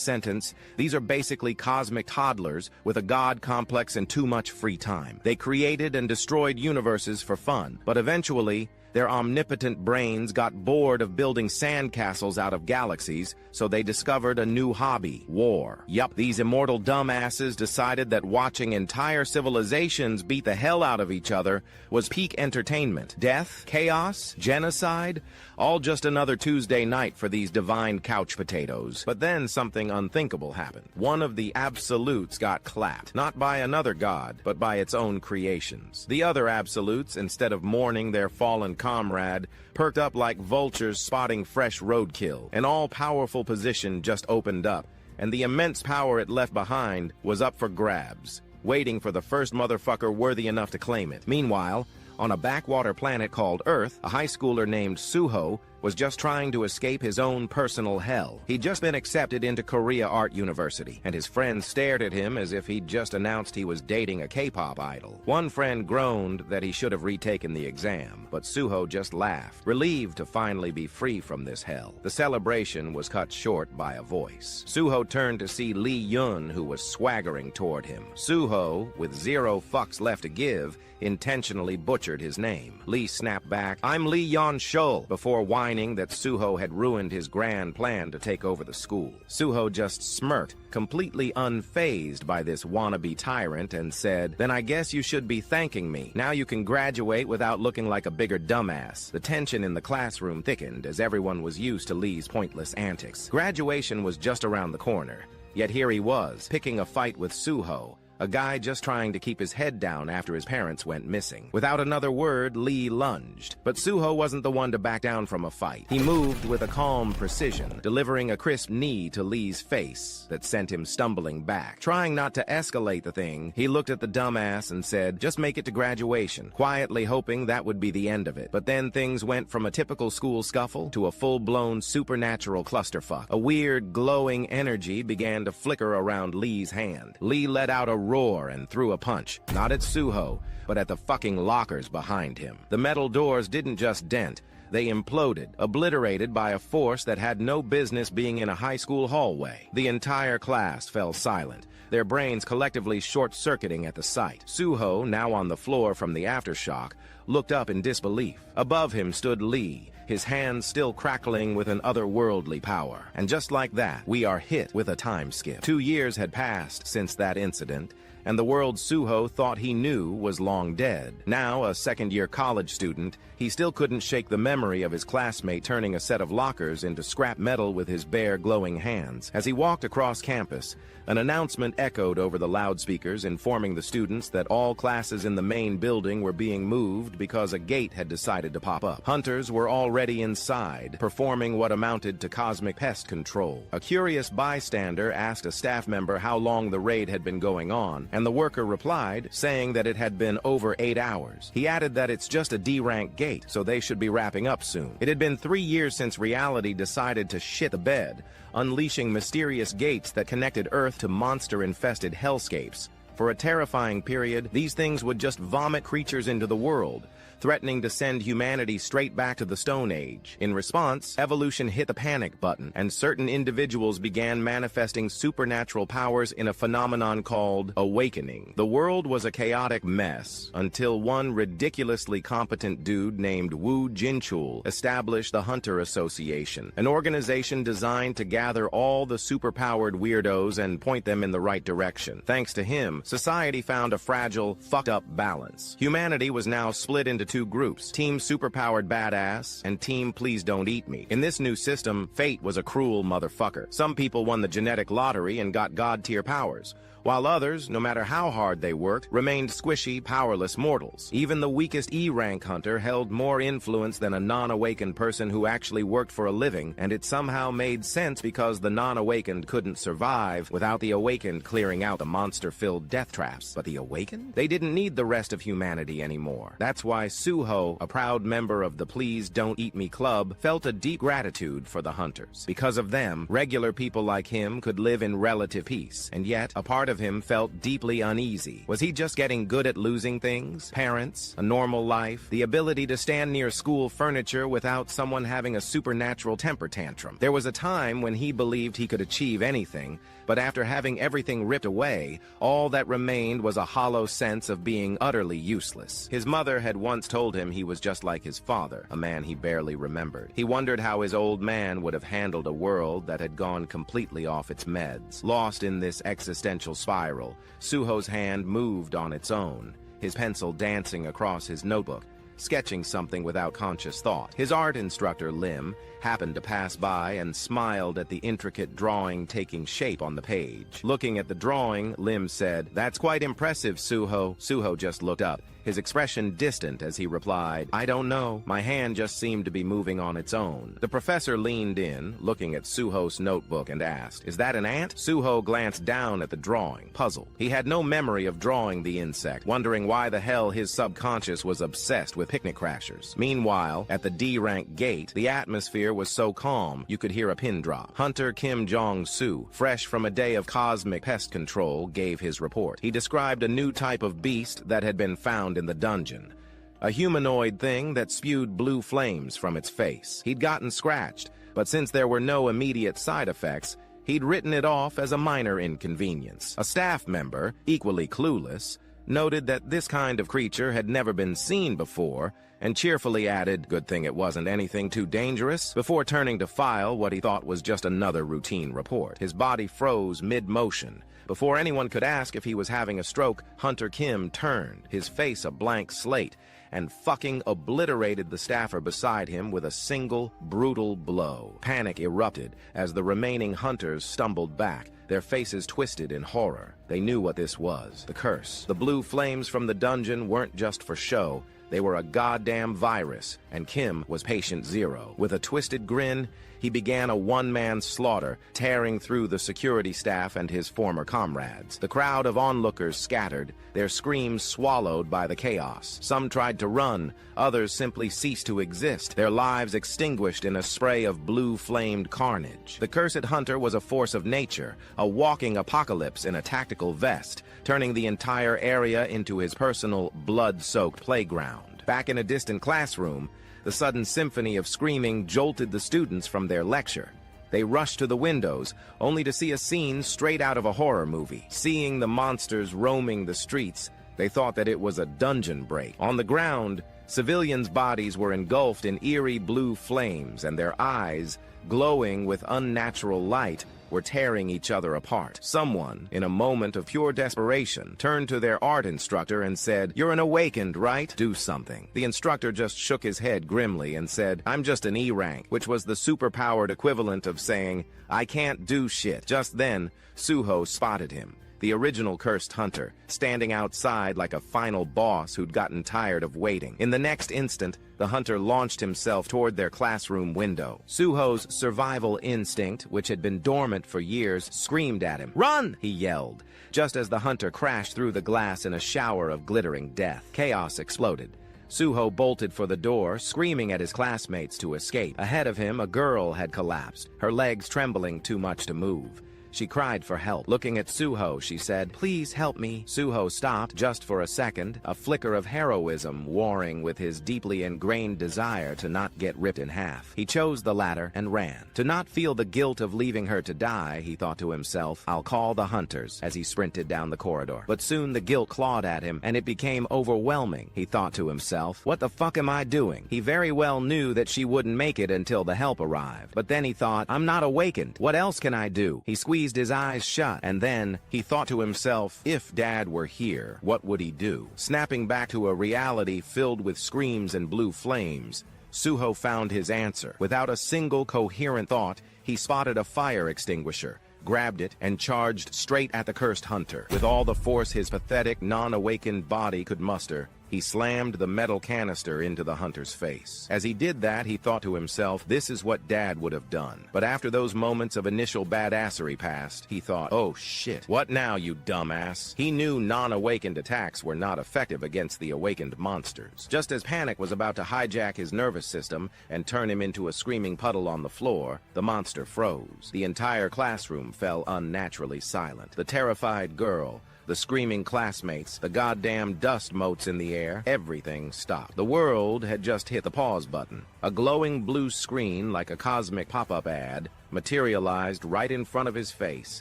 sentence, these are basically cosmic toddlers with a god complex and too much free time. They created and destroyed universes for fun, but eventually, their omnipotent brains got bored of building sandcastles out of galaxies, so they discovered a new hobby: war. Yup, these immortal dumbasses decided that watching entire civilizations beat the hell out of each other was peak entertainment. Death, chaos, genocide, all just another Tuesday night for these divine couch potatoes. But then something unthinkable happened. One of the absolutes got clapped, not by another god, but by its own creations. The other absolutes, instead of mourning their fallen comrade, perked up like vultures spotting fresh roadkill. An all-powerful position just opened up, and the immense power it left behind was up for grabs, waiting for the first motherfucker worthy enough to claim it. Meanwhile, on a backwater planet called Earth, a high schooler named Suho was just trying to escape his own personal hell. He'd just been accepted into Korea Art University, and his friends stared at him as if he'd just announced he was dating a K-pop idol. One friend groaned that he should have retaken the exam, but Suho just laughed, relieved to finally be free from this hell. The celebration was cut short by a voice. Suho turned to see Lee Yun, who was swaggering toward hhim. Suho, with zero fucks left to give, intentionally butchered his name. Lee snapped back, "I'm Lee Yon Shul," before whining that Suho had ruined his grand plan to take over the school. Suho just smirked, completely unfazed by this wannabe tyrant, and said, "Then I guess you should be thanking me. Now you can graduate without looking like a bigger dumbass." The tension in the classroom thickened as everyone was used to Lee's pointless antics. Graduation was just around the corner, yet here he was, picking a fight with Suho, a guy just trying to keep his head down after his parents went missing. Without another word, Lee lunged. But Suho wasn't the one to back down from a fight. He moved with a calm precision, delivering a crisp knee to Lee's face that sent him stumbling back. Trying not to escalate the thing, he looked at the dumbass and said, "Just make it to graduation," quietly hoping that would be the end of it. But then things went from a typical school scuffle to a full-blown supernatural clusterfuck. A weird, glowing energy began to flicker around Lee's hand. Lee let out a roar and threw a punch, not at Suho, but at the fucking lockers behind him. The metal doors didn't just dent, they imploded, obliterated by a force that had no business being in a high school hallway. The entire class fell silent, their brains collectively short-circuiting at the sight. Suho, now on the floor from the aftershock, looked up in disbelief. Above him stood Lee, his hands still crackling with an otherworldly power. And just like that, we are hit with a time skip. 2 years had passed since that incident, and the world Suho thought he knew was long dead. Now, a second-year college student, he still couldn't shake the memory of his classmate turning a set of lockers into scrap metal with his bare, glowing hands. As he walked across campus, an announcement echoed over the loudspeakers informing the students that all classes in the main building were being moved because a gate had decided to pop up. Hunters were already inside, performing what amounted to cosmic pest control. A curious bystander asked a staff member how long the raid had been going on, and the worker replied, saying that it had been over 8 hours. He added that it's just a D-rank gate, so they should be wrapping up soon. It had been 3 years since reality decided to shit the bed, unleashing mysterious gates that connected Earth to monster-infested hellscapes. For a terrifying period, these things would just vomit creatures into the world, threatening to send humanity straight back to the Stone Age. In response, evolution hit the panic button, and certain individuals began manifesting supernatural powers in a phenomenon called awakening. The world was a chaotic mess until one ridiculously competent dude named Wu Jinchul established the Hunter Association, an organization designed to gather all the superpowered weirdos and point them in the right direction. Thanks to him, society found a fragile, fucked-up balance. Humanity was now split into 2 groups, Team Superpowered Badass and Team Please Don't Eat Me. In this new system, fate was a cruel motherfucker. Some people won the genetic lottery and got god-tier powers, while others, no matter how hard they worked, remained squishy, powerless mortals. Even the weakest E-rank hunter held more influence than a non-awakened person who actually worked for a living, and it somehow made sense because the non-awakened couldn't survive without the awakened clearing out the monster-filled death traps. But the awakened? They didn't need the rest of humanity anymore. That's why Suho, a proud member of the Please Don't Eat Me Club, felt a deep gratitude for the hunters. Because of them, regular people like him could live in relative peace, and yet, a part of him felt deeply uneasy. Was he just getting good at losing things? Parents, a normal life, the ability to stand near school furniture without someone having a supernatural temper tantrum. There was a time when he believed he could achieve anything, but after having everything ripped away, all that remained was a hollow sense of being utterly useless. His mother had once told him he was just like his father, a man he barely remembered. He wondered how his old man would have handled a world that had gone completely off its meds. Lost in this existential spiral, Suho's hand moved on its own, his pencil dancing across his notebook, sketching something without conscious thought. His art instructor, Lim, happened to pass by and smiled at the intricate drawing taking shape on the page. Looking at the drawing, Lim said, "That's quite impressive, Suho." Suho just looked up, his expression distant as he replied, "I don't know. My hand just seemed to be moving on its own." The professor leaned in, looking at Suho's notebook, and asked, "Is that an ant?" Suho glanced down at the drawing, puzzled. He had no memory of drawing the insect, wondering why the hell his subconscious was obsessed with picnic crashers. Meanwhile, at the D-rank gate, the atmosphere was so calm you could hear a pin drop. Hunter Kim Jong-soo, fresh from a day of cosmic pest control, gave his report. He described a new type of beast that had been found in the dungeon. A humanoid thing that spewed blue flames from its face. He'd gotten scratched, but since there were no immediate side effects, he'd written it off as a minor inconvenience. A staff member, equally clueless, noted that this kind of creature had never been seen before, and cheerfully added, "Good thing it wasn't anything too dangerous," before turning to file what he thought was just another routine report. His body froze mid-motion. Before anyone could ask if he was having a stroke, Hunter Kim turned, his face a blank slate, and fucking obliterated the staffer beside him with a single, brutal blow. Panic erupted as the remaining hunters stumbled back, their faces twisted in horror. They knew what this was, the curse. The blue flames from the dungeon weren't just for show. They were a goddamn virus, and Kim was patient zero. With a twisted grin, he began a one-man slaughter, tearing through the security staff and his former comrades. The crowd of onlookers scattered, their screams swallowed by the chaos. Some tried to run, others simply ceased to exist, their lives extinguished in a spray of blue-flamed carnage. The cursed hunter was a force of nature, a walking apocalypse in a tactical vest, turning the entire area into his personal, blood-soaked playground. Back in a distant classroom, the sudden symphony of screaming jolted the students from their lecture. They rushed to the windows, only to see a scene straight out of a horror movie. Seeing the monsters roaming the streets, they thought that it was a dungeon break. On the ground, civilians' bodies were engulfed in eerie blue flames, and their eyes, glowing with unnatural light, were tearing each other apart. Someone, in a moment of pure desperation, turned to their art instructor and said, "You're an awakened, right? Do something." The instructor just shook his head grimly and said, "I'm just an E-rank," which was the superpowered equivalent of saying, "I can't do shit." Just then, Suho spotted him, the original cursed hunter, standing outside like a final boss who'd gotten tired of waiting. In the next instant, the hunter launched himself toward their classroom window. Suho's survival instinct, which had been dormant for years, screamed at him. "Run!" he yelled, just as the hunter crashed through the glass in a shower of glittering death. Chaos exploded. Suho bolted for the door, screaming at his classmates to escape. Ahead of him, a girl had collapsed, her legs trembling too much to move. She cried for help. Looking at Suho, she said, "Please help me." Suho stopped just for a second, a flicker of heroism warring with his deeply ingrained desire to not get ripped in half. He chose the latter and ran. To not feel the guilt of leaving her to die, he thought to himself, "I'll call the hunters," as he sprinted down the corridor. But soon the guilt clawed at him, and it became overwhelming. He thought to himself, "What the fuck am I doing?" He very well knew that she wouldn't make it until the help arrived. But then he thought, "I'm not awakened. What else can I do?" He squeezed his eyes shut, and then he thought to himself, if Dad were here, what would he do? Snapping back to a reality filled with screams and blue flames, Suho found his answer. Without a single coherent thought, he spotted a fire extinguisher, grabbed it, and charged straight at the cursed hunter. With all the force his pathetic, non-awakened body could muster, He slammed the metal canister into the hunter's face. As he did that, he thought to himself, this is what Dad would have done. But after those moments of initial badassery passed, he thought, oh shit, what now, you dumbass? He knew non-awakened attacks were not effective against the awakened monsters. Just as panic was about to hijack his nervous system and turn him into a screaming puddle on the floor, the monster froze. The entire classroom fell unnaturally silent. The terrified girl, the screaming classmates, the goddamn dust motes in the air, everything stopped. The world had just hit the pause button. A glowing blue screen, like a cosmic pop-up ad, materialized right in front of his face,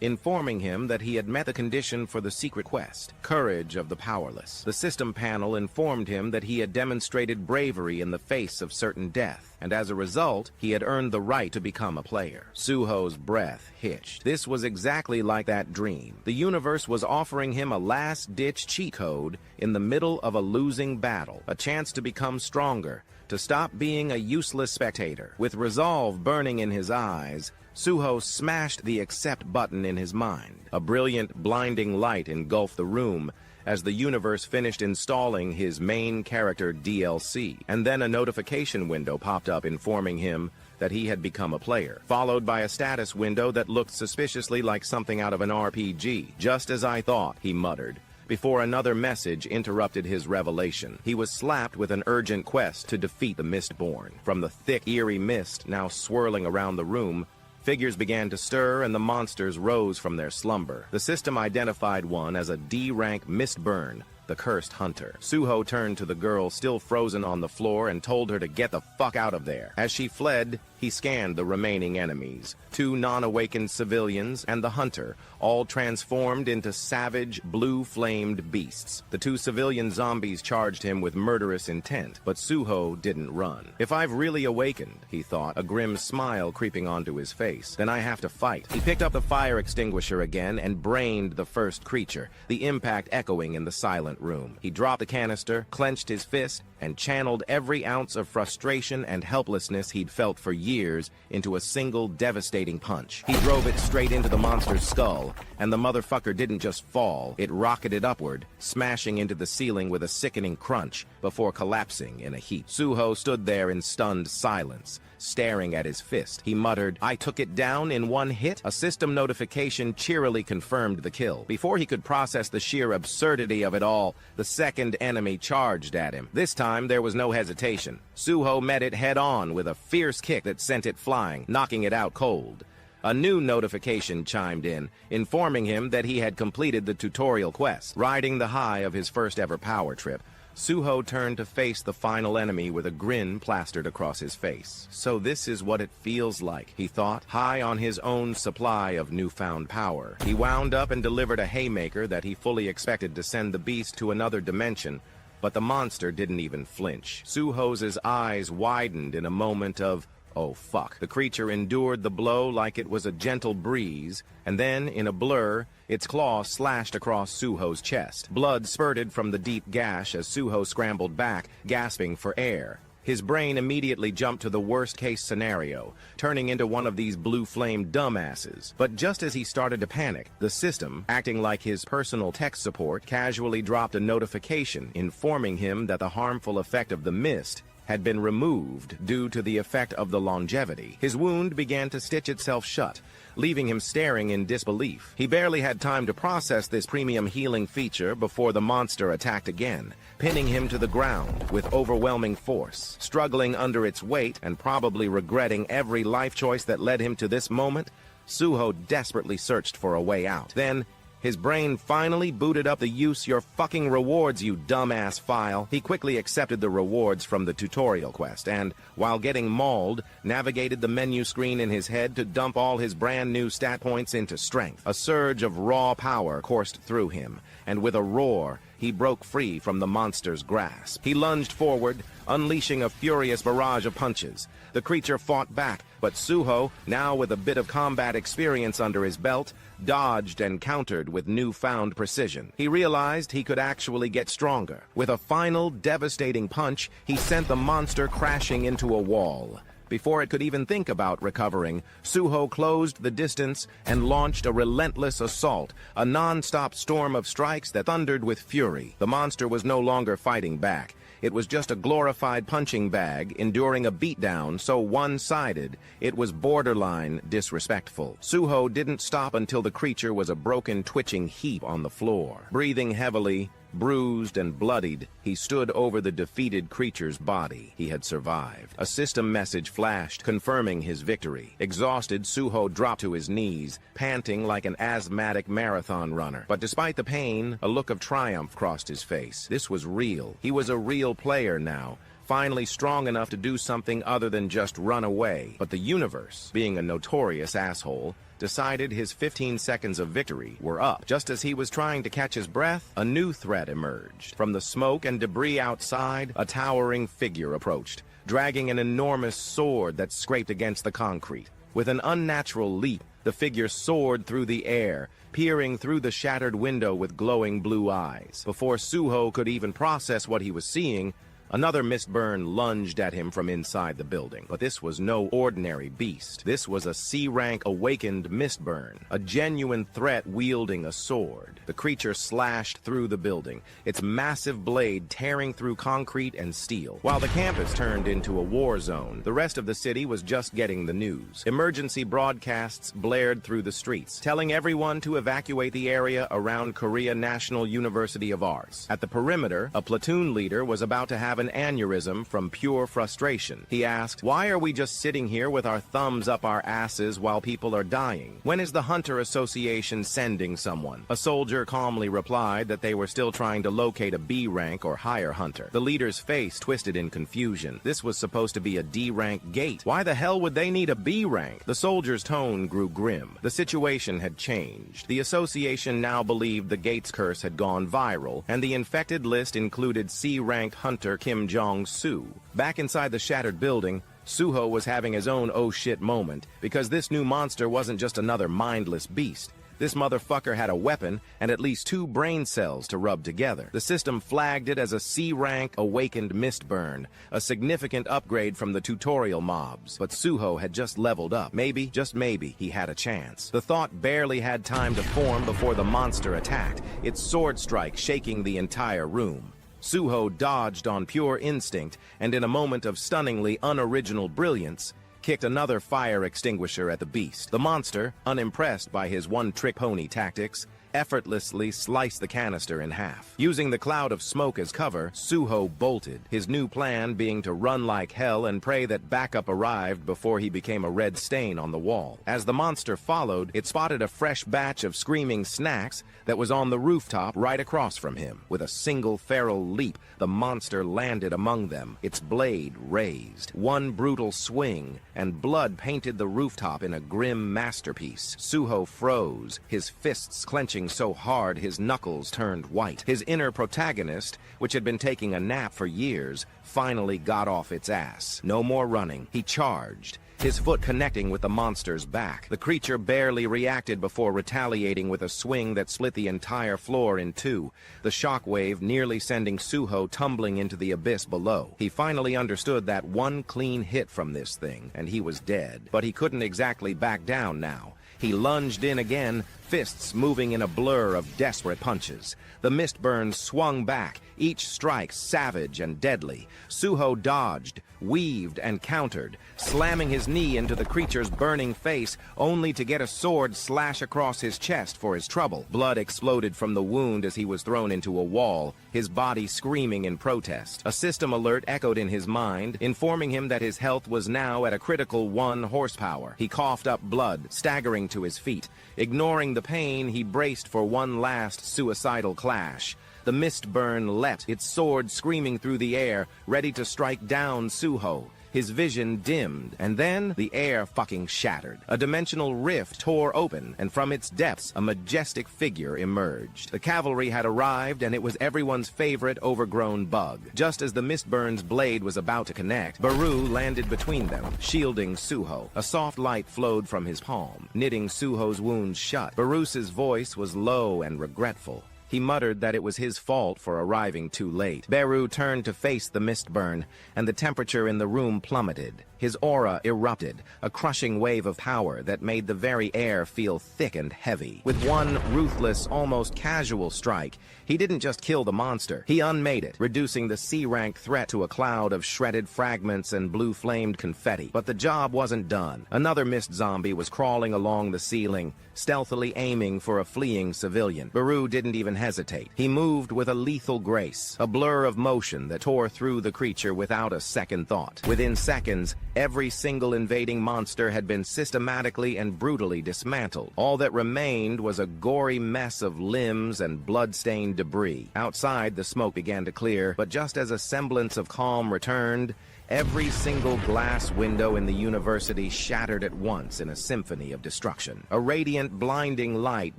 informing him that he had met the condition for the secret quest, courage of the powerless. The system panel informed him that he had demonstrated bravery in the face of certain death, and as a result, he had earned the right to become a player. Suho's breath hitched. This was exactly like that dream. The universe was offering him a last-ditch cheat code in the middle of a losing battle, a chance to become stronger, to stop being a useless spectator. With resolve burning in his eyes, Suho smashed the accept button in his mind. A brilliant, blinding light engulfed the room as the universe finished installing his main character DLC, and then a notification window popped up informing him that he had become a player, followed by a status window that looked suspiciously like something out of an RPG. Just as I thought, he muttered, before another message interrupted his revelation. He was slapped with an urgent quest to defeat the Mistborn. From the thick, eerie mist now swirling around the room, figures began to stir and the monsters rose from their slumber. The system identified one as a D-rank Mistborn, the cursed hunter. Suho turned to the girl still frozen on the floor and told her to get the fuck out of there. As she fled, he scanned the remaining enemies, 2 non-awakened civilians and the hunter, all transformed into savage, blue-flamed beasts. The 2 civilian zombies charged him with murderous intent, but Suho didn't run. If I've really awakened, he thought, a grim smile creeping onto his face, then I have to fight. He picked up the fire extinguisher again and brained the first creature, the impact echoing in the silent room. He dropped the canister, clenched his fist, and channeled every ounce of frustration and helplessness he'd felt for years into a single devastating punch. He drove it straight into the monster's skull, and the motherfucker didn't just fall, it rocketed upward, smashing into the ceiling with a sickening crunch before collapsing in a heap. Suho stood there in stunned silence, staring at his fist. He muttered, "I took it down in one hit?" A system notification cheerily confirmed the kill. Before he could process the sheer absurdity of it all, the second enemy charged at him. This time, there was no hesitation. Suho met it head-on with a fierce kick that sent it flying, knocking it out cold. A new notification chimed in, informing him that he had completed the tutorial quest. Riding the high of his first-ever power trip, Suho turned to face the final enemy with a grin plastered across his face. So this is what it feels like, he thought, high on his own supply of newfound power. He wound up and delivered a haymaker that he fully expected to send the beast to another dimension, but the monster didn't even flinch. Suho's eyes widened in a moment of, oh fuck. The creature endured the blow like it was a gentle breeze, and then, in a blur, its claw slashed across Suho's chest. Blood spurted from the deep gash as Suho scrambled back, gasping for air. His brain immediately jumped to the worst-case scenario, turning into one of these blue-flamed dumbasses. But just as he started to panic, the system, acting like his personal tech support, casually dropped a notification informing him that the harmful effect of the mist had been removed due to the effect of the longevity. His wound began to stitch itself shut, leaving him staring in disbelief. He barely had time to process this premium healing feature before the monster attacked again, pinning him to the ground with overwhelming force. Struggling under its weight and probably regretting every life choice that led him to this moment, Suho desperately searched for a way out. Then, his brain finally booted up the "use your fucking rewards, you dumbass" file. He quickly accepted the rewards from the tutorial quest and, while getting mauled, navigated the menu screen in his head to dump all his brand new stat points into strength. A surge of raw power coursed through him, and with a roar, he broke free from the monster's grasp. He lunged forward, unleashing a furious barrage of punches. The creature fought back, but Suho, now with a bit of combat experience under his belt, dodged and countered with newfound precision. He realized he could actually get stronger. With a final, devastating punch, he sent the monster crashing into a wall. Before it could even think about recovering, Suho closed the distance and launched a relentless assault, a non-stop storm of strikes that thundered with fury. The monster was no longer fighting back. It was just a glorified punching bag, enduring a beatdown so one-sided, it was borderline disrespectful. Suho didn't stop until the creature was a broken, twitching heap on the floor. Breathing heavily, bruised and bloodied, he stood over the defeated creature's body. He had survived. A system message flashed, confirming his victory. Exhausted, Suho dropped to his knees, panting like an asthmatic marathon runner. But despite the pain, a look of triumph crossed his face. This was real. He was a real player now, finally strong enough to do something other than just run away. But the universe, being a notorious asshole, decided his 15 seconds of victory were up. Just as he was trying to catch his breath, a new threat emerged. From the smoke and debris outside, a towering figure approached, dragging an enormous sword that scraped against the concrete. With an unnatural leap, the figure soared through the air, peering through the shattered window with glowing blue eyes. Before Suho could even process what he was seeing, another mistburn lunged at him from inside the building. But this was no ordinary beast. This was a C-rank awakened mistburn, a genuine threat wielding a sword. The creature slashed through the building, its massive blade tearing through concrete and steel. While the campus turned into a war zone, the rest of the city was just getting the news. Emergency broadcasts blared through the streets, telling everyone to evacuate the area around Korea National University of Arts. At the perimeter, a platoon leader was about to have an aneurysm from pure frustration. He asked, "Why are we just sitting here with our thumbs up our asses while people are dying? When is the Hunter Association sending someone?" A soldier calmly replied that they were still trying to locate a B rank or higher hunter. The leader's face twisted in confusion. This was supposed to be a D rank gate. Why the hell would they need a B rank? The soldier's tone grew grim. The situation had changed. The association now believed the gate's curse had gone viral, and the infected list included C-ranked hunter Kim Jong-soo. Back inside the shattered building, Suho was having his own oh shit moment, because this new monster wasn't just another mindless beast. This motherfucker had a weapon and at least 2 brain cells to rub together. The system flagged it as a C-rank awakened mistburn, a significant upgrade from the tutorial mobs. But Suho had just leveled up. Maybe, just maybe, he had a chance. The thought barely had time to form before the monster attacked, its sword strike shaking the entire room. Suho dodged on pure instinct, and in a moment of stunningly unoriginal brilliance, kicked another fire extinguisher at the beast. The monster, unimpressed by his one-trick pony tactics, effortlessly sliced the canister in half. Using the cloud of smoke as cover, Suho bolted, his new plan being to run like hell and pray that backup arrived before he became a red stain on the wall. As the monster followed, it spotted a fresh batch of screaming snacks that was on the rooftop right across from him. With a single feral leap, the monster landed among them, its blade raised. One brutal swing, and blood painted the rooftop in a grim masterpiece. Suho froze, his fists clenching so hard his knuckles turned white. His inner protagonist, which had been taking a nap for years, finally got off its ass. No more running. He charged, his foot connecting with the monster's back. The creature barely reacted before retaliating with a swing that split the entire floor in 2, the shockwave nearly sending Suho tumbling into the abyss below. He finally understood that one clean hit from this thing, and he was dead. But he couldn't exactly back down now. He lunged in again, fists moving in a blur of desperate punches. The mistburn swung back, each strike savage and deadly. Suho dodged, weaved, and countered, slamming his knee into the creature's burning face, only to get a sword slash across his chest for his trouble. Blood exploded from the wound as he was thrown into a wall, his body screaming in protest. A system alert echoed in his mind, informing him that his health was now at a critical 1 horsepower. He coughed up blood, staggering to his feet. Ignoring the pain, he braced for one last suicidal clash. The mistburn leapt, its sword screaming through the air, ready to strike down Suho. His vision dimmed, and then the air fucking shattered. A dimensional rift tore open, and from its depths, a majestic figure emerged. The cavalry had arrived, and it was everyone's favorite overgrown bug. Just as the mistburn's blade was about to connect, Baru landed between them, shielding Suho. A soft light flowed from his palm, knitting Suho's wounds shut. Barus's voice was low and regretful. He muttered that it was his fault for arriving too late. Beru turned to face the mist burn, and the temperature in the room plummeted. His aura erupted, a crushing wave of power that made the very air feel thick and heavy. With one ruthless, almost casual strike, he didn't just kill the monster, he unmade it, reducing the C-rank threat to a cloud of shredded fragments and blue-flamed confetti. But the job wasn't done. Another mist zombie was crawling along the ceiling, stealthily aiming for a fleeing civilian. Beru didn't even hesitate. He moved with a lethal grace, a blur of motion that tore through the creature without a second thought. Within seconds, every single invading monster had been systematically and brutally dismantled. All that remained was a gory mess of limbs and blood-stained debris. Outside, the smoke began to clear, but just as a semblance of calm returned, every single glass window in the university shattered at once in a symphony of destruction. A radiant, blinding light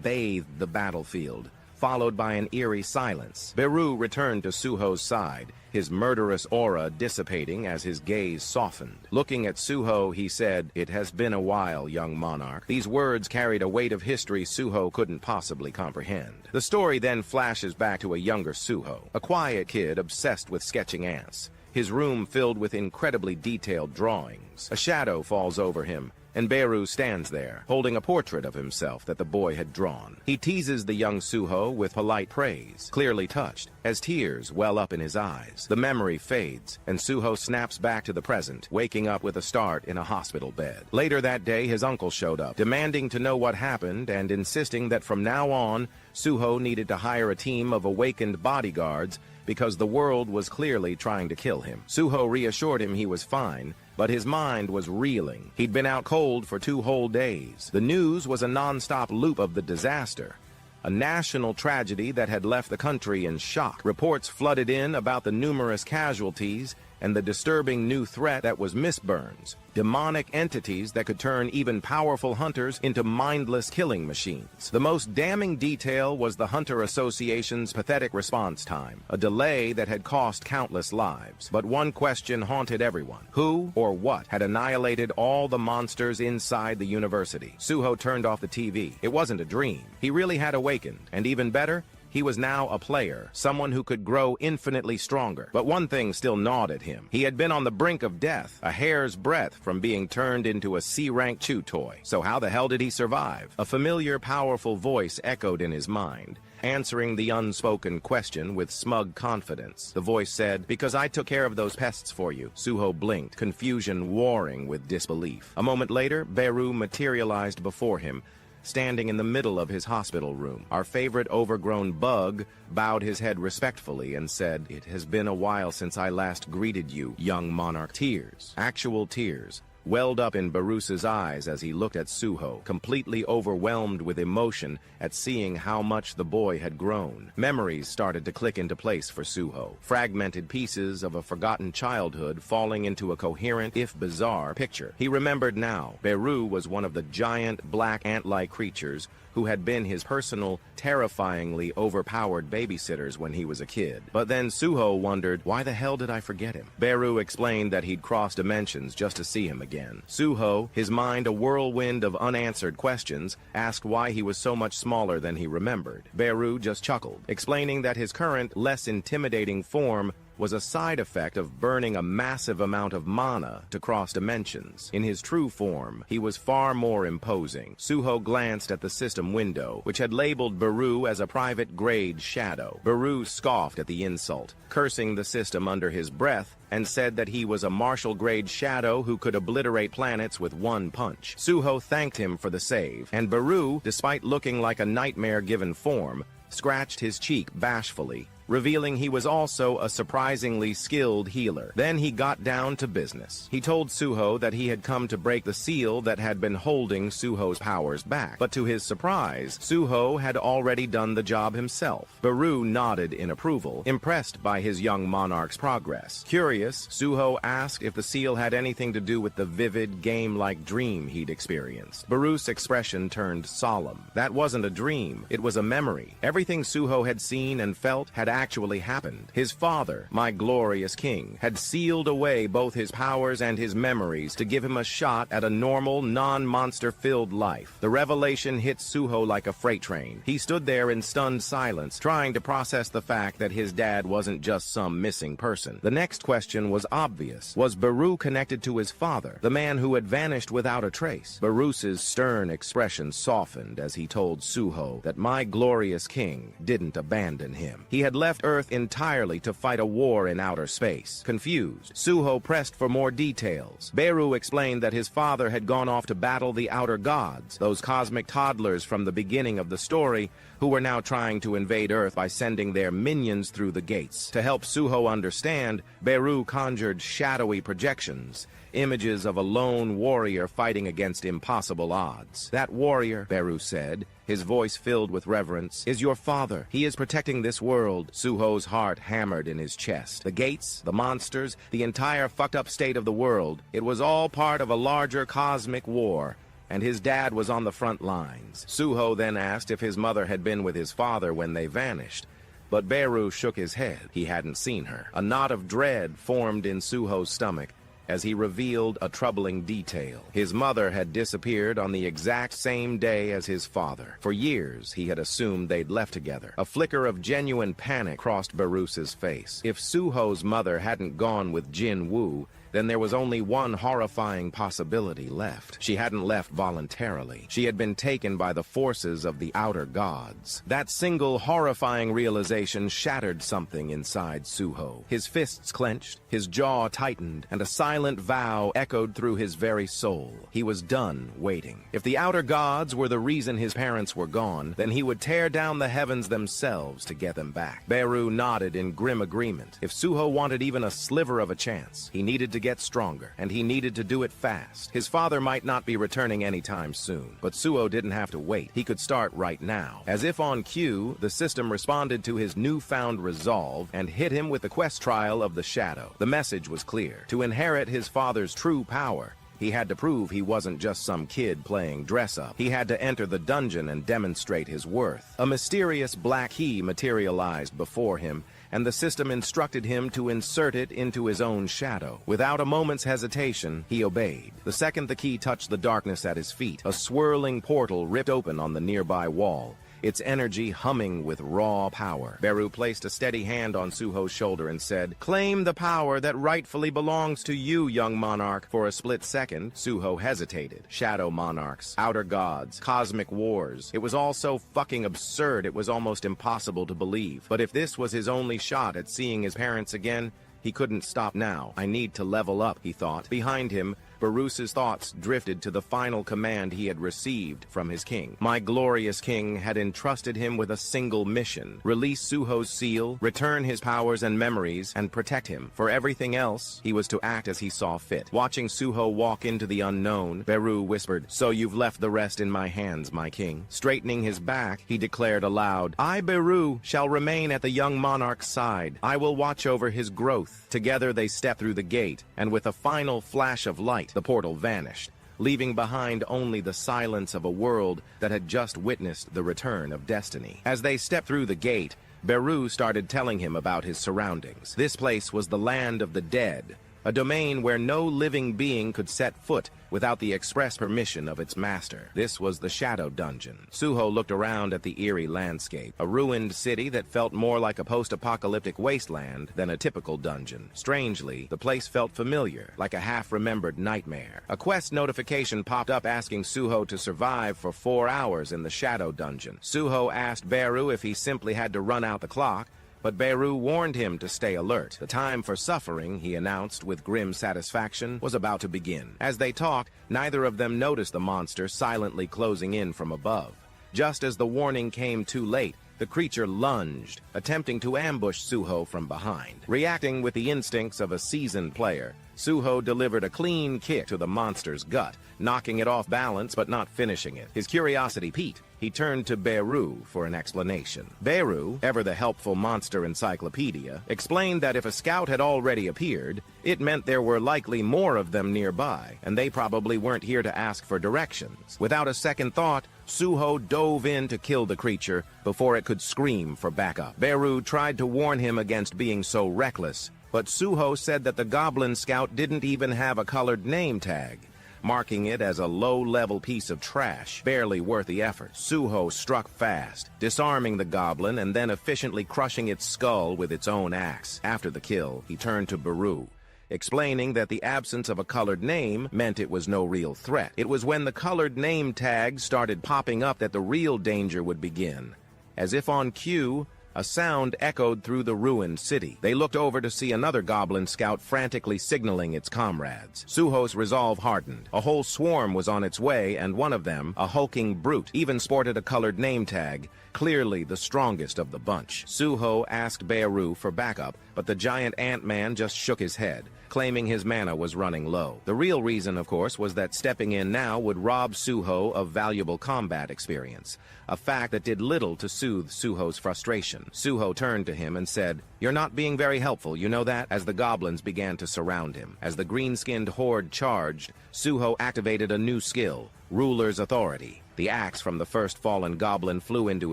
bathed the battlefield, followed by an eerie silence. Beru returned to Suho's side, his murderous aura dissipating as his gaze softened. Looking at Suho, he said, "It has been a while, young monarch." These words carried a weight of history Suho couldn't possibly comprehend. The story then flashes back to a younger Suho, a quiet kid obsessed with sketching ants. His room filled with incredibly detailed drawings. A shadow falls over him, and Beru stands there, holding a portrait of himself that the boy had drawn. He teases the young Suho with polite praise, clearly touched, as tears well up in his eyes. The memory fades, and Suho snaps back to the present, waking up with a start in a hospital bed. Later that day, his uncle showed up, demanding to know what happened and insisting that from now on, Suho needed to hire a team of awakened bodyguards because the world was clearly trying to kill him. Suho reassured him he was fine, but his mind was reeling. He'd been out cold for 2 whole days. The news was a non-stop loop of the disaster, a national tragedy that had left the country in shock. Reports flooded in about the numerous casualties and the disturbing new threat that was mistburns, demonic entities that could turn even powerful hunters into mindless killing machines. The most damning detail was the Hunter Association's pathetic response time, a delay that had cost countless lives. But one question haunted everyone: who or what had annihilated all the monsters inside the university? Suho turned off the TV. It wasn't a dream. He really had awakened, and even better, he was now a player, someone who could grow infinitely stronger. But one thing still gnawed at him. He had been on the brink of death, a hair's breadth from being turned into a C-rank chew toy. So how the hell did he survive? A familiar, powerful voice echoed in his mind, answering the unspoken question with smug confidence. The voice said, "Because I took care of those pests for you." Suho blinked, confusion warring with disbelief. A moment later, Beru materialized before him, standing in the middle of his hospital room. Our favorite overgrown bug bowed his head respectfully and said, "It has been a while since I last greeted you, young monarch." Tears, actual tears, welled up in Beru's eyes as he looked at Suho, completely overwhelmed with emotion at seeing how much the boy had grown. Memories started to click into place for Suho, fragmented pieces of a forgotten childhood falling into a coherent, if bizarre, picture. He remembered now, Beru was one of the giant, black ant-like creatures who had been his personal, terrifyingly overpowered babysitters when he was a kid. But then Suho wondered, why the hell did I forget him? Beru explained that he'd crossed dimensions just to see him again. Suho, his mind a whirlwind of unanswered questions, asked why he was so much smaller than he remembered. Beru just chuckled, explaining that his current, less intimidating form was a side effect of burning a massive amount of mana to cross dimensions. In his true form, he was far more imposing. Suho glanced at the system window, which had labeled Beru as a private grade shadow. Beru scoffed at the insult, cursing the system under his breath, and said that he was a martial-grade shadow who could obliterate planets with one punch. Suho thanked him for the save, and Beru, despite looking like a nightmare-given form, scratched his cheek bashfully, revealing he was also a surprisingly skilled healer. Then he got down to business. He told Suho that he had come to break the seal that had been holding Suho's powers back. But to his surprise, Suho had already done the job himself. Beru nodded in approval, impressed by his young monarch's progress. Curious, Suho asked if the seal had anything to do with the vivid, game-like dream he'd experienced. Beru's expression turned solemn. That wasn't a dream. It was a memory. Everything Suho had seen and felt had actually happened. His father, my glorious king, had sealed away both his powers and his memories to give him a shot at a normal, non-monster-filled life. The revelation hit Suho like a freight train. He stood there in stunned silence, trying to process the fact that his dad wasn't just some missing person. The next question was obvious. Was Beru connected to his father, the man who had vanished without a trace? Beru's stern expression softened as he told Suho that my glorious king didn't abandon him. He had left Earth entirely to fight a war in outer space. Confused, Suho pressed for more details. Beru explained that his father had gone off to battle the outer gods, those cosmic toddlers from the beginning of the story who were now trying to invade Earth by sending their minions through the gates. To help Suho understand, Beru conjured shadowy projections, images of a lone warrior fighting against impossible odds. That warrior, Beru said, his voice filled with reverence, is your father. He is protecting this world. Suho's heart hammered in his chest. The gates, the monsters, the entire fucked up state of the world, it was all part of a larger cosmic war, and his dad was on the front lines. Suho then asked if his mother had been with his father when they vanished, but Beru shook his head. He hadn't seen her. A knot of dread formed in Suho's stomach as he revealed a troubling detail. His mother had disappeared on the exact same day as his father. For years, he had assumed they'd left together. A flicker of genuine panic crossed Beru's face. If Suho's mother hadn't gone with Jin Woo, then there was only one horrifying possibility left. She hadn't left voluntarily. She had been taken by the forces of the outer gods. That single horrifying realization shattered something inside Suho. His fists clenched, his jaw tightened, and a silent vow echoed through his very soul. He was done waiting. If the outer gods were the reason his parents were gone, then he would tear down the heavens themselves to get them back. Beru nodded in grim agreement. If Suho wanted even a sliver of a chance, he needed to get stronger, and he needed to do it fast. His father might not be returning anytime soon, but Suho didn't have to wait. He could start right now. As if on cue, the system responded to his newfound resolve and hit him with the quest trial of the shadow. The message was clear. To inherit his father's true power, he had to prove he wasn't just some kid playing dress-up. He had to enter the dungeon and demonstrate his worth. A mysterious black key materialized before him, and the system instructed him to insert it into his own shadow. Without a moment's hesitation, he obeyed. The second the key touched the darkness at his feet, a swirling portal ripped open on the nearby wall, its energy humming with raw power. Beru placed a steady hand on Suho's shoulder and said, "Claim the power that rightfully belongs to you, young monarch." For a split second, Suho hesitated. Shadow monarchs, outer gods, cosmic wars. It was all so fucking absurd it was almost impossible to believe. But if this was his only shot at seeing his parents again, he couldn't stop now. I need to level up, he thought. Behind him, Beru's thoughts drifted to the final command he had received from his king. My glorious king had entrusted him with a single mission: release Suho's seal, return his powers and memories, and protect him. For everything else, he was to act as he saw fit. Watching Suho walk into the unknown, Beru whispered, "So you've left the rest in my hands, my king." Straightening his back, he declared aloud, "I, Beru, shall remain at the young monarch's side. I will watch over his growth." Together they stepped through the gate, and with a final flash of light, the portal vanished, leaving behind only the silence of a world that had just witnessed the return of destiny. As they stepped through the gate, Beru started telling him about his surroundings. This place was the land of the dead, a domain where no living being could set foot without the express permission of its master. This was the Shadow Dungeon. Suho looked around at the eerie landscape, a ruined city that felt more like a post-apocalyptic wasteland than a typical dungeon. Strangely, the place felt familiar, like a half-remembered nightmare. A quest notification popped up asking Suho to survive for 4 hours in the Shadow Dungeon. Suho asked Beru if he simply had to run out the clock, but Beru warned him to stay alert. The time for suffering, he announced with grim satisfaction, was about to begin. As they talked, neither of them noticed the monster silently closing in from above. Just as the warning came too late, the creature lunged, attempting to ambush Suho from behind. Reacting with the instincts of a seasoned player, Suho delivered a clean kick to the monster's gut, knocking it off balance but not finishing it. His curiosity piqued. He turned to Beru for an explanation. Beru, ever the helpful monster encyclopedia, explained that if a scout had already appeared, it meant there were likely more of them nearby, and they probably weren't here to ask for directions. Without a second thought, Suho dove in to kill the creature before it could scream for backup. Beru tried to warn him against being so reckless, but Suho said that the Goblin Scout didn't even have a colored name tag, marking it as a low-level piece of trash, barely worth the effort. Suho struck fast, disarming the goblin and then efficiently crushing its skull with its own axe. After the kill, he turned to Beru, explaining that the absence of a colored name meant it was no real threat. It was when the colored name tags started popping up that the real danger would begin. As if on cue, a sound echoed through the ruined city. They looked over to see another Goblin Scout frantically signaling its comrades. Suho's resolve hardened. A whole swarm was on its way, and one of them, a hulking brute, even sported a colored name tag, clearly the strongest of the bunch. Suho asked Beru for backup, but the giant ant-man just shook his head, claiming his mana was running low. The real reason, of course, was that stepping in now would rob Suho of valuable combat experience, a fact that did little to soothe Suho's frustration. Suho turned to him and said, "You're not being very helpful, you know that?" As the goblins began to surround him. As the green-skinned horde charged, Suho activated a new skill, Ruler's Authority. The axe from the first fallen goblin flew into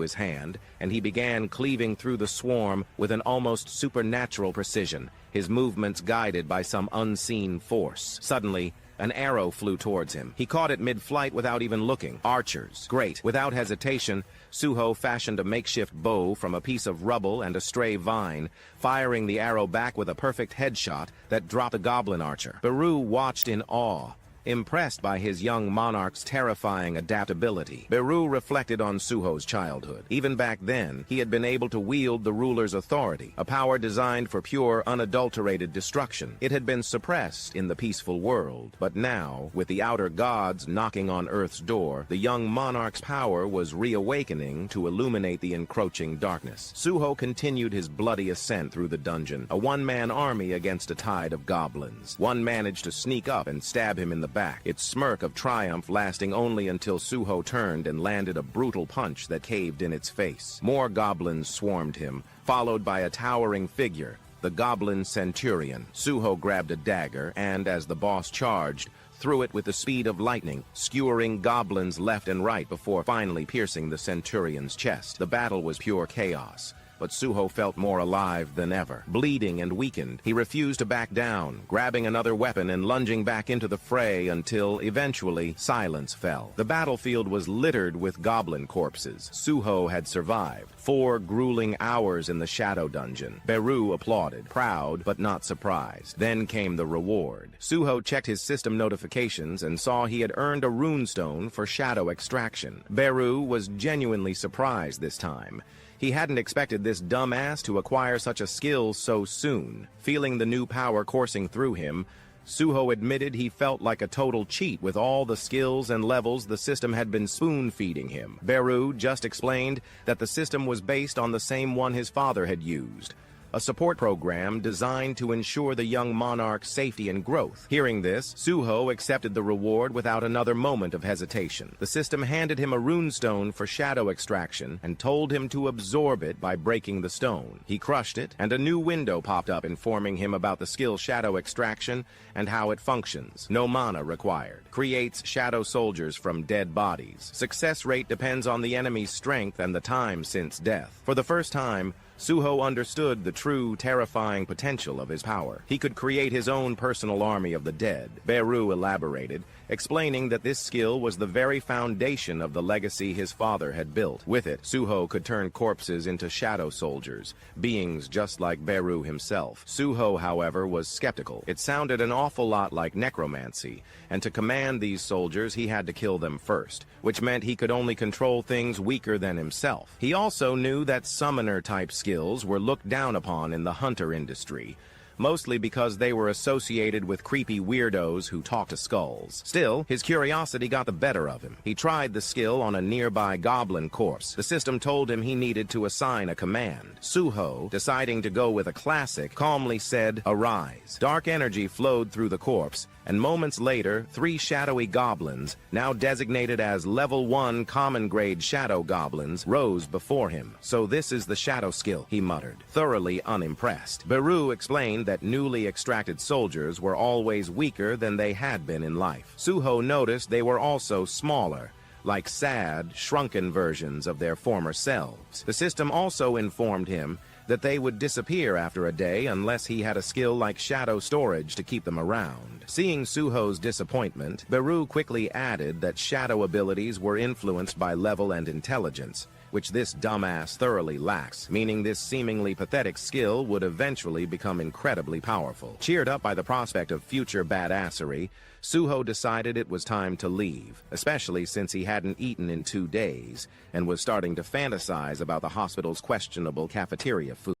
his hand, and he began cleaving through the swarm with an almost supernatural precision, his movements guided by some unseen force. Suddenly, an arrow flew towards him. He caught it mid-flight without even looking. Archers. Great. Without hesitation, Suho fashioned a makeshift bow from a piece of rubble and a stray vine, firing the arrow back with a perfect headshot that dropped the goblin archer. Beru watched in awe, impressed by his young monarch's terrifying adaptability. Beru reflected on Suho's childhood. Even back then, he had been able to wield the ruler's authority, a power designed for pure, unadulterated destruction. It had been suppressed in the peaceful world, but now, with the outer gods knocking on Earth's door, the young monarch's power was reawakening to illuminate the encroaching darkness. Suho continued his bloody ascent through the dungeon, a one-man army against a tide of goblins. One managed to sneak up and stab him in the back, its smirk of triumph lasting only until Suho turned and landed a brutal punch that caved in its face. More goblins swarmed him, followed by a towering figure, the Goblin Centurion. Suho grabbed a dagger and, as the boss charged, threw it with the speed of lightning, skewering goblins left and right before finally piercing the Centurion's chest. The battle was pure chaos, but Suho felt more alive than ever. Bleeding and weakened, he refused to back down, grabbing another weapon and lunging back into the fray until, eventually, silence fell. The battlefield was littered with goblin corpses. Suho had survived 4 grueling hours in the Shadow Dungeon. Beru applauded, proud but not surprised. Then came the reward. Suho checked his system notifications and saw he had earned a runestone for shadow extraction. Beru was genuinely surprised this time. He hadn't expected this dumbass to acquire such a skill so soon. Feeling the new power coursing through him, Suho admitted he felt like a total cheat with all the skills and levels the system had been spoon-feeding him. Beru just explained that the system was based on the same one his father had used, a support program designed to ensure the young monarch's safety and growth. Hearing this, Suho accepted the reward without another moment of hesitation. The system handed him a runestone for shadow extraction and told him to absorb it by breaking the stone. He crushed it, and a new window popped up informing him about the skill shadow extraction and how it functions. No mana required. Creates shadow soldiers from dead bodies. Success rate depends on the enemy's strength and the time since death. For the first time, Suho understood the true, terrifying potential of his power. He could create his own personal army of the dead. Beru elaborated, explaining that this skill was the very foundation of the legacy his father had built. With it, Suho could turn corpses into shadow soldiers, beings just like Beru himself. Suho, however, was skeptical. It sounded an awful lot like necromancy, and to command these soldiers he had to kill them first, which meant he could only control things weaker than himself. He also knew that summoner-type skills were looked down upon in the hunter industry, mostly because they were associated with creepy weirdos who talk to skulls. Still, his curiosity got the better of him. He tried the skill on a nearby goblin corpse. The system told him he needed to assign a command. Suho, deciding to go with a classic, calmly said, "Arise." Dark energy flowed through the corpse, and moments later, 3 shadowy goblins, now designated as Level 1 common-grade shadow goblins, rose before him. "So this is the shadow skill," he muttered, thoroughly unimpressed. Beru explained that newly extracted soldiers were always weaker than they had been in life. Suho noticed they were also smaller, like sad, shrunken versions of their former selves. The system also informed him that they would disappear after a day unless he had a skill like shadow storage to keep them around. Seeing Suho's disappointment, Beru quickly added that shadow abilities were influenced by level and intelligence, which this dumbass thoroughly lacks, meaning this seemingly pathetic skill would eventually become incredibly powerful. Cheered up by the prospect of future badassery, Suho decided it was time to leave, especially since he hadn't eaten in 2 days and was starting to fantasize about the hospital's questionable cafeteria food.